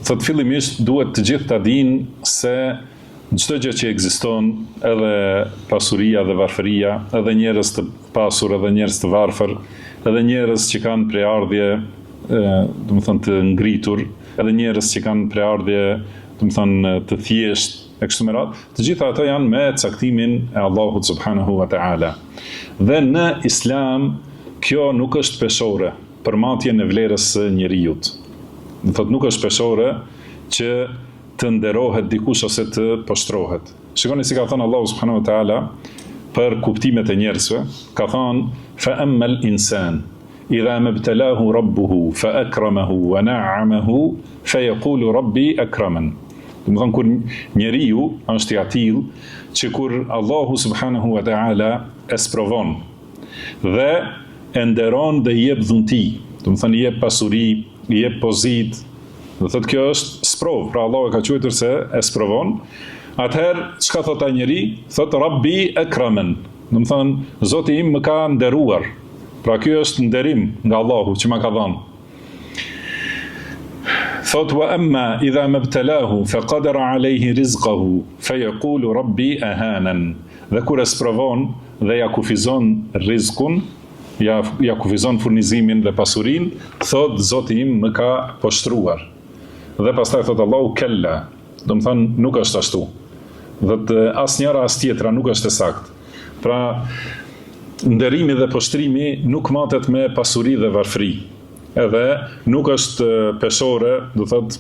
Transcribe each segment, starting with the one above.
Thot fillimisht duhet të gjithë ta dinë se çdo gjë që ekziston, edhe pasuria dhe varfëria, edhe njerëz të pasur, edhe njerëz të varfër, edhe njerëz që kanë preardhje, domethënë të ngritur, edhe njerëz që kanë preardhje, domethënë të thjesht, e kështu me radhë, të gjitha ato janë me caktimin e Allahut subhanahu wa ta'ala. Dhe në Islam kjo nuk është peshore për matjen e vlerës së njerëzit. Do thotë nuk është peshore që të nderohet dikush ose të poshtrohet. Shikoni si ka thënë Allahu subhanahu wa ta'ala për kuptimet e njerëzve, ka thënë fa amma al-insan idha mabtalahu rabbuhu fa akramahu wa na'amahu fa yaqulu rabbi akraman. Do të thonë kur njeriu është i atill që kur Allahu subhanahu wa ta'ala e sprovon dhe e nderon dhe i jep dhunti, do të thonë i jep pasuri, i jep pozitë, do thotë kjo është sprov, pra Allahu e ka quajtur se e sprovon. Atëherë çka thot ai njeri? Thot Rabbi akraman. Do të thonë Zoti im më ka nderuar. Pra ky është nderim nga Allahu që më ka dhënë. Thot wa amma idha mabtalahu faqadara alayhi rizqahu fayaqulu rabbi ahanan. Dhe kur e sprovon dhe ja kufizon rizkun, ja kufizon furnizimin dhe pasurinë, thot Zoti im më ka poshtruar. Dhe pastaj thot Allahu kella, do të thonë nuk është ashtu. Dhe asnjëra as tjetra nuk është e saktë. Pra nderimi dhe poshtrimi nuk matet me pasuri dhe varfëri. Edhe nuk është peshore, do thot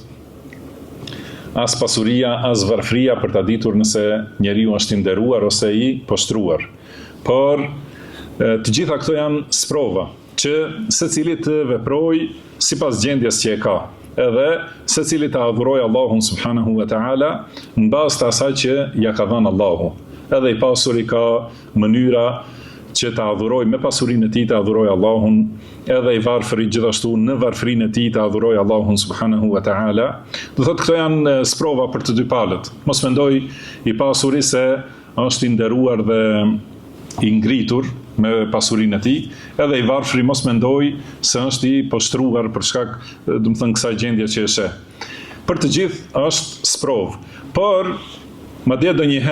as pasuria, as varfëria për ta ditur nëse njeriu është i nderuar ose i poshtruar. Por të gjitha këto janë sprova që secili të veprojë sipas gjendjes që e ka. Edhe secili të adhurojë Allahun subhanahu wa ta'ala në bazë të asaj që ja ka dhënë Allahu. Edhe i pasuri ka mënyra që të adhurojë me pasurinë e tij të adhurojë Allahun, edhe i varfëri gjithashtu në varfërinë e tij të adhurojë Allahun subhanahu wa ta'ala. Do thotë këto janë sprova për të dy palët. Mos mendoj i pasuri se është i nderuar dhe i ngritur me pasurinë e tij, edhe i varfëri mos mendoj se është i poshtruar për shkak, do të thënë, kësaj gjendje që është. Për të gjithë është sprov, por madje ndonjëherë